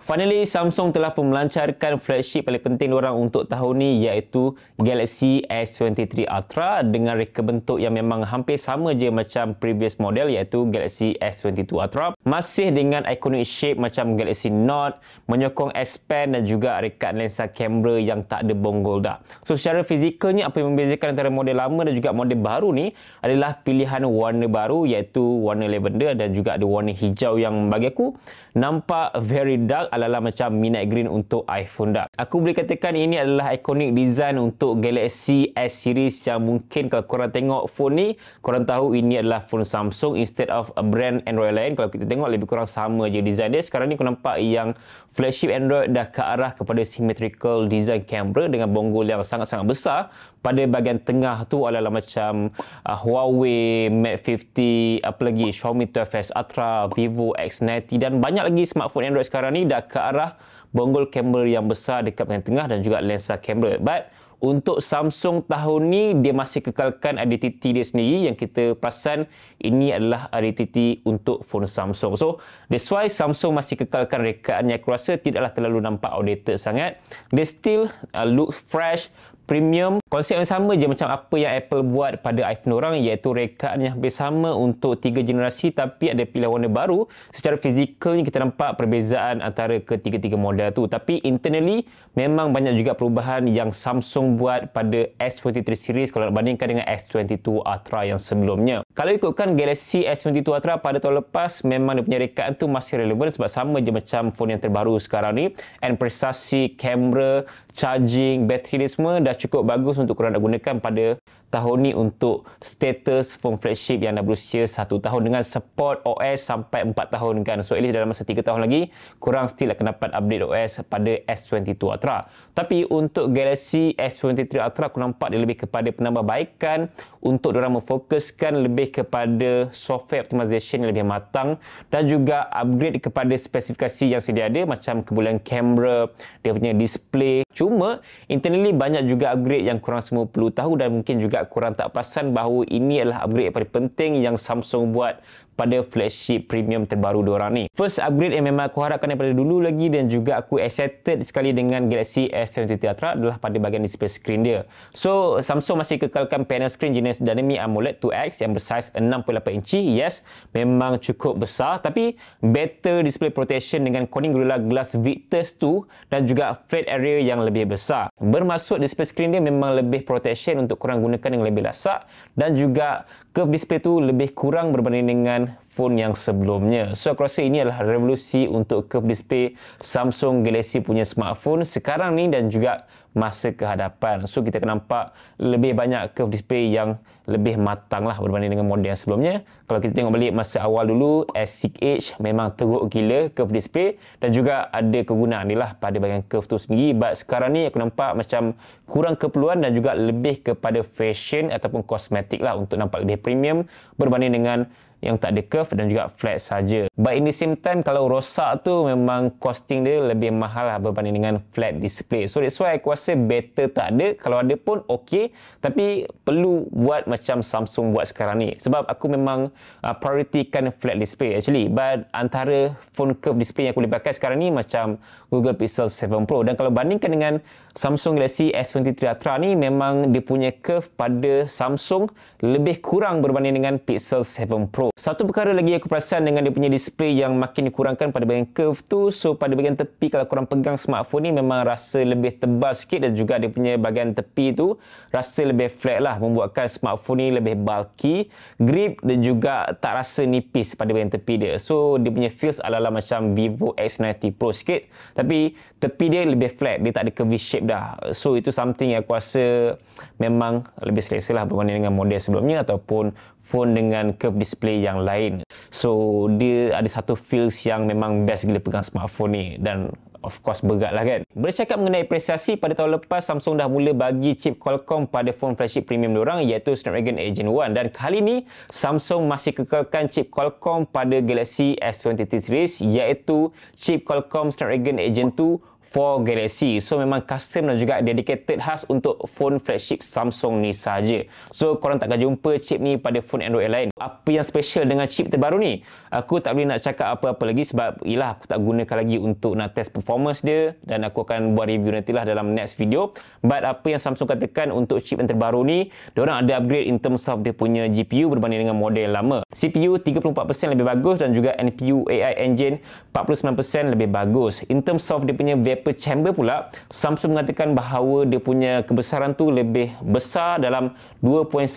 Finally, Samsung telah pun melancarkan flagship paling penting diorang untuk tahun ni, iaitu Galaxy S23 Ultra dengan reka bentuk yang memang hampir sama je macam previous model, iaitu Galaxy S22 Ultra. Masih dengan iconic shape macam Galaxy Note, menyokong S Pen dan juga rekaan lensa kamera yang tak ada bonggol dah. So secara fizikalnya, apa yang membezakan antara model lama dan juga model baru ni adalah pilihan warna baru, iaitu warna lavender dan juga ada warna hijau yang bagi aku nampak very dark, ala-ala macam midnight green untuk iPhone dah. Aku boleh katakan ini adalah iconic design untuk Galaxy S series yang mungkin kalau korang tengok phone ni, korang tahu ini adalah phone Samsung instead of a brand Android lain. Kalau kita tengok lebih kurang sama je design dia. Sekarang ni kau nampak yang flagship Android dah ke arah kepada symmetrical design kamera dengan bonggol yang sangat-sangat besar. Pada bahagian tengah tu ala-ala macam Huawei Mate 50, apa lagi, Xiaomi 12S Ultra, Vivo X90 dan banyak lagi smartphone Android sekarang ni dah ke arah bonggol kamera yang besar dekat bahagian tengah dan juga lensa kamera. But untuk Samsung tahun ni, dia masih kekalkan identiti dia sendiri yang kita perasan ini adalah identiti untuk phone Samsung. So, that's why Samsung masih kekalkan rekaan yang aku rasa tidaklah terlalu nampak outdated sangat. Dia still look fresh, premium. Konsep yang sama je macam apa yang Apple buat pada iPhone orang, iaitu rekaan yang hampir sama untuk 3 generasi tapi ada pilihan warna baru. Secara fizikalnya kita nampak perbezaan antara ketiga-tiga model tu. Tapi internally memang banyak juga perubahan yang Samsung buat pada S23 series kalau nak bandingkan dengan S22 Ultra yang sebelumnya. Kalau ikutkan Galaxy S22 Ultra pada tahun lepas, memang dia punya rekaan tu masih relevan sebab sama je macam phone yang terbaru sekarang ni. And prestasi kamera, charging, bateri dia semua dah cukup bagus untuk korang nak gunakan pada tahun ni untuk status phone flagship yang dah berusia 1 tahun dengan support OS sampai 4 tahun kan. So at least dalam masa 3 tahun lagi korang still akan dapat update OS pada S22 Ultra. Tapi untuk Galaxy S23 Ultra aku nampak dia lebih kepada penambahbaikan untuk diorang memfokuskan lebih kepada software optimization yang lebih matang dan juga upgrade kepada spesifikasi yang sedia ada macam kebolehan kamera, dia punya display. Cuma internally banyak juga upgrade yang korang semua perlu tahu dan mungkin juga korang tak perasan bahawa ini adalah upgrade yang paling penting yang Samsung buat pada flagship premium terbaru diorang ni. First upgrade yang memang aku harapkan daripada dulu lagi dan juga aku excited sekali dengan Galaxy S23 Ultra adalah pada bahagian display screen dia. So Samsung masih kekalkan panel screen jenis Dynamic AMOLED 2X yang bersaiz 6.8 inci. Yes, memang cukup besar tapi better display protection dengan Corning Gorilla Glass Victus 2 dan juga flat area yang lebih besar. Bermaksud display screen dia memang lebih protection untuk korang gunakan yang lebih lasak dan juga curve display tu lebih kurang berbanding dengan phone yang sebelumnya. So aku rasa ini adalah revolusi untuk curve display Samsung Galaxy punya smartphone sekarang ni dan juga masa ke hadapan. So kita akan nampak lebih banyak curve display yang lebih matang lah berbanding dengan model yang sebelumnya. Kalau kita tengok balik masa awal dulu, S6H memang teruk gila curve display dan juga ada kegunaan dia lah pada bahagian curve tu sendiri. But sekarang ni aku nampak macam kurang keperluan dan juga lebih kepada fashion ataupun kosmetik lah untuk nampak lebih premium berbanding dengan yang tak ada curve dan juga flat saja. But in the same time, kalau rosak tu memang costing dia lebih mahal lah berbanding dengan flat display. So that's why aku rasa better tak ada. Kalau ada pun okey, tapi perlu buat macam Samsung buat sekarang ni. Sebab aku memang prioritikan flat display actually. But antara phone curve display yang aku boleh pakai sekarang ni macam Google Pixel 7 Pro. Dan kalau bandingkan dengan Samsung Galaxy S23 Ultra ni, memang dia punya curve pada Samsung lebih kurang berbanding dengan Pixel 7 Pro. Satu perkara lagi aku perasan dengan dia punya display yang makin dikurangkan pada bahagian curve tu. So pada bahagian tepi kalau korang pegang smartphone ni memang rasa lebih tebal sikit dan juga dia punya bahagian tepi tu rasa lebih flat lah, membuatkan smartphone ni lebih bulky, grip dan juga tak rasa nipis pada bahagian tepi dia. So dia punya feels ala-ala macam Vivo X90 Pro sikit tapi tepi dia lebih flat, dia tak ada curvy shape dah. So itu something yang aku rasa memang lebih selesa lah berbanding dengan model sebelumnya ataupun phone dengan curve display yang lain. So dia ada satu feels yang memang best gila pegang smartphone ni dan of course berat lah kan. Bercakap mengenai apresiasi, pada tahun lepas Samsung dah mula bagi chip Qualcomm pada phone flagship premium diorang iaitu Snapdragon 8 Gen 1 dan kali ni Samsung masih kekalkan chip Qualcomm pada Galaxy S23 series iaitu chip Qualcomm Snapdragon 8 Gen 2 for Galaxy. So memang custom dan juga dedicated khas untuk phone flagship Samsung ni saja. So korang takkan jumpa chip ni pada phone Android lain. Apa yang special dengan chip terbaru ni? Aku tak boleh nak cakap apa-apa lagi sebab yelah aku tak gunakan lagi untuk nak test performance dia, dan aku akan buat review nantilah dalam next video. But apa yang Samsung katakan untuk chip yang terbaru ni, diorang ada upgrade in terms of dia punya GPU berbanding dengan model lama. CPU 34% lebih bagus dan juga NPU AI Engine 49% lebih bagus. In terms of dia punya vapor chamber pula, Samsung mengatakan bahawa dia punya kebesaran tu lebih besar dalam 2.1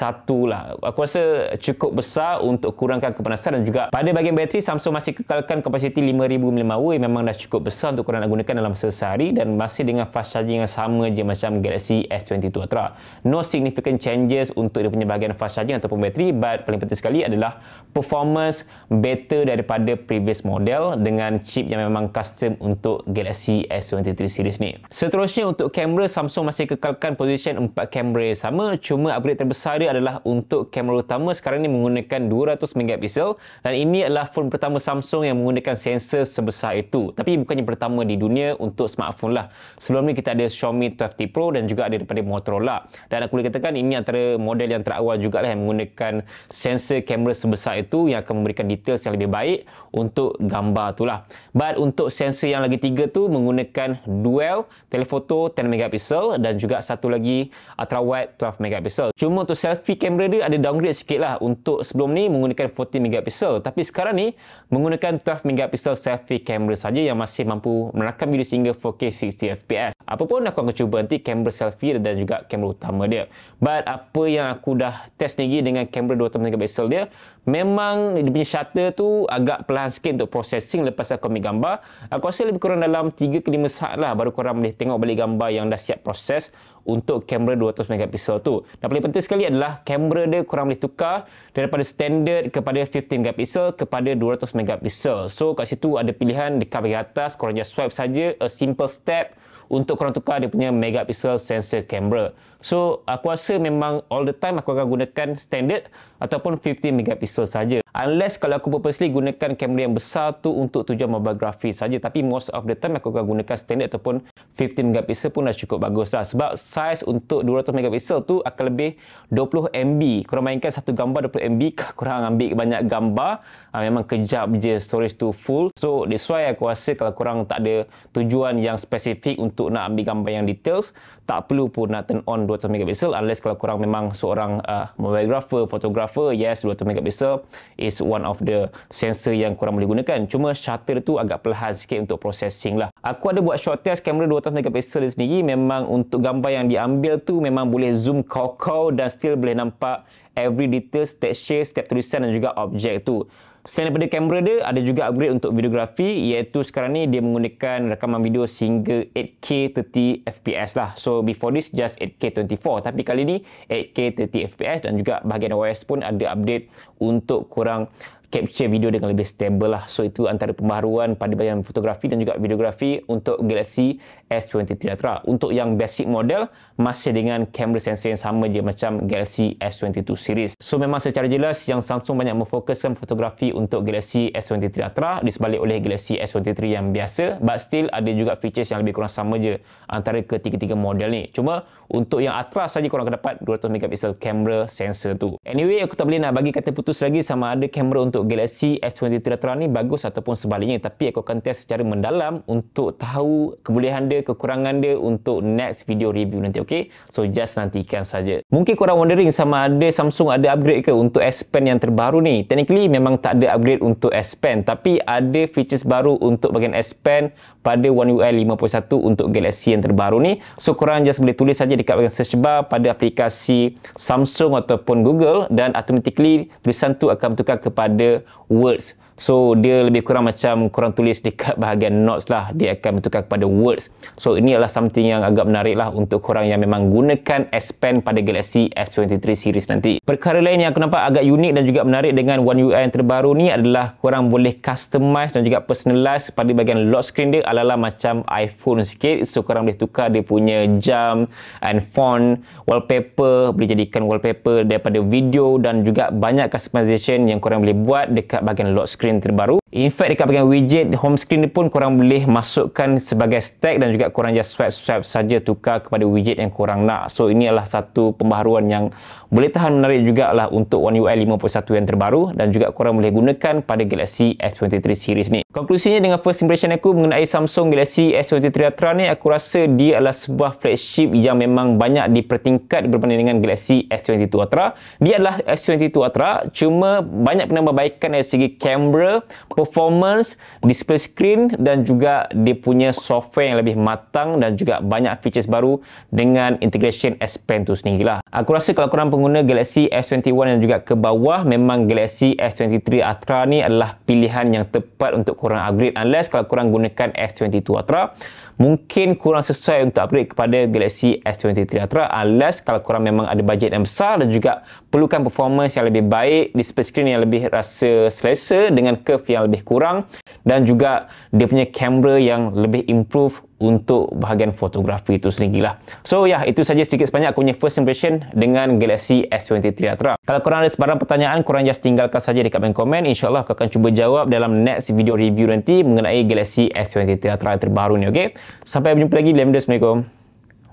lah. Aku rasa cukup besar untuk kurangkan kepanasan, dan juga pada bahagian bateri Samsung masih kekalkan kapasiti 5000 mAh, memang dah cukup besar untuk korang nak gunakan dalam sehari, dan masih dengan fast charging yang sama je macam Galaxy S22 Ultra. No significant changes untuk dia punya bahagian fast charging ataupun bateri, but paling penting sekali adalah performance better daripada previous model dengan chip yang memang custom untuk Galaxy S23 series ni. Seterusnya untuk kamera, Samsung masih kekalkan position 4 kamera yang sama, cuma upgrade terbesar dia adalah untuk kamera utama sekarang ni menggunakan 200 megapiksel, dan ini adalah phone pertama Samsung yang menggunakan sensor sebesar itu. Tapi bukannya pertama di dunia untuk smartphone lah. Sebelum ni kita ada Xiaomi 12T Pro dan juga ada daripada Motorola, dan aku boleh katakan ini antara model yang terawal jugalah yang menggunakan sensor kamera sebesar itu yang akan memberikan details yang lebih baik untuk gambar tu lah. But untuk sensor yang lagi tiga tu menggunakan dual telephoto 10 megapiksel dan juga satu lagi ultra wide 12 megapiksel. Cuma untuk selfie kamera dia ada downgrade sikit lah. Untuk sebelum ni menggunakan 40 megapiksel, tapi sekarang ni menggunakan 12 megapiksel selfie kamera saja yang masih mampu merakam video sehingga 4K 60fps. Apapun aku akan cuba nanti kamera selfie dan juga kamera utama dia. But apa yang aku dah test lagi dengan kamera 200 megapiksel dia, memang dia punya shutter tu agak perlahan sikit untuk processing lepas aku ambil gambar. Aku rasa lebih kurang dalam 3 ke 5 saat lah baru korang boleh tengok balik gambar yang dah siap proses untuk kamera 200 megapiksel tu. Dan paling penting sekali adalah kamera dia korang boleh tukar daripada standard kepada 50 megapiksel kepada 200 megapiksel. So kat situ ada pilihan dekat bahagian atas, korang just swipe saja, a simple step untuk korang tukar dia punya megapixel sensor kamera. So aku rasa memang all the time aku akan gunakan standard ataupun 50 megapixel saja. Unless kalau aku purposely gunakan kamera yang besar tu untuk tujuan mobilografi saja, tapi most of the time aku akan gunakan standard ataupun 50 megapixel pun dah cukup bagus lah. Sebab size untuk 200 megapixel tu akan lebih 20 MB. Korang mainkan satu gambar 20 MB, korang ambil banyak gambar, memang kejap je storage tu full. So that's why aku rasa kalau korang tak ada tujuan yang spesifik untuk nak ambil gambar yang details, tak perlu pun nak turn on 200 megapiksel. Unless kalau korang memang seorang mobilografer, fotografer, yes 200 megapiksel is one of the sensor yang korang boleh gunakan. Cuma shutter tu agak perlahan sikit untuk processing lah. Aku ada buat short test kamera 200 megapiksel sendiri. Memang untuk gambar yang diambil tu memang boleh zoom kau-kau dan still boleh nampak every detail, texture, step tulisan dan juga objek tu. Selain daripada kamera dia, ada juga upgrade untuk videografi, iaitu sekarang ni dia menggunakan rakaman video sehingga 8K 30fps lah. So before this just 8K 24, tapi kali ni 8K 30fps, dan juga bahagian OS pun ada update untuk korang capture video dengan lebih stable lah. So itu antara pembaharuan pada bahagian fotografi dan juga videografi untuk Galaxy S23 Ultra. Untuk yang basic model masih dengan kamera sensor yang sama je macam Galaxy S22 series. So memang secara jelas yang Samsung banyak memfokuskan fotografi untuk Galaxy S23 Ultra disebalik oleh Galaxy S23 yang biasa, but still ada juga features yang lebih kurang sama je antara ketiga-tiga model ni. Cuma untuk yang Ultra saja korang akan dapat 200 megapiksel kamera sensor tu. Anyway, aku tak boleh nak bagi kata putus lagi sama ada kamera untuk Galaxy S23 Ultra ni bagus ataupun sebaliknya, tapi aku akan test secara mendalam untuk tahu kebolehan dia, kekurangan dia untuk next video review nanti, okay? So just nantikan saja. Mungkin korang wondering sama ada Samsung ada upgrade ke untuk S Pen yang terbaru ni. Technically memang tak ada upgrade untuk S Pen, tapi ada features baru untuk bahagian S Pen pada One UI 5.1 untuk Galaxy yang terbaru ni. So korang just boleh tulis saja dekat bahagian search bar pada aplikasi Samsung ataupun Google, dan automatically tulisan tu akan bertukar kepada words. So dia lebih kurang macam korang tulis dekat bahagian notes lah, dia akan bertukar kepada words. So ini adalah something yang agak menarik lah untuk korang yang memang gunakan S Pen pada Galaxy S23 series nanti. Perkara lain yang aku nampak agak unik dan juga menarik dengan One UI yang terbaru ni adalah korang boleh customize dan juga personalize pada bahagian lock screen dia ala-ala macam iPhone sikit. So korang boleh tukar dia punya jam and font, wallpaper, boleh jadikan wallpaper daripada video, dan juga banyak customization yang korang boleh buat dekat bahagian lock screen terbaru. In fact, dekat bahagian widget home screen ni pun korang boleh masukkan sebagai stack dan juga korang just swipe saja tukar kepada widget yang korang nak. So ini adalah satu pembaharuan yang boleh tahan menarik jugalah untuk One UI 5.1 yang terbaru dan juga korang boleh gunakan pada Galaxy S23 series ni. Konklusinya dengan first impression aku mengenai Samsung Galaxy S23 Ultra ni, aku rasa dia adalah sebuah flagship yang memang banyak dipertingkat berbanding dengan Galaxy S22 Ultra. Dia adalah S22 Ultra, cuma banyak penambahbaikan dari segi kamera, performance, display screen dan juga dia punya software yang lebih matang dan juga banyak features baru dengan integration S Pen tu sendirilah. Aku rasa kalau korang pengguna Galaxy S21 dan juga ke bawah, memang Galaxy S23 Ultra ni adalah pilihan yang tepat untuk korang upgrade, unless kalau korang gunakan S22 Ultra mungkin kurang sesuai untuk upgrade kepada Galaxy S23 Ultra, unless kalau korang memang ada bajet yang besar dan juga perlukan performance yang lebih baik, display screen yang lebih rasa selesa dengan curve yang lebih kurang dan juga dia punya kamera yang lebih improve untuk bahagian fotografi itu sendirilah. So itu saja sedikit sebanyak aku punya first impression dengan Galaxy S23 Ultra. Kalau korang ada sebarang pertanyaan, korang just tinggalkan saja dekat bawah komen. InsyaAllah aku akan cuba jawab dalam next video review nanti mengenai Galaxy S23 Ultra terbaru ni. Okay? Sampai berjumpa lagi dalam video. Assalamualaikum.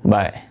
Bye.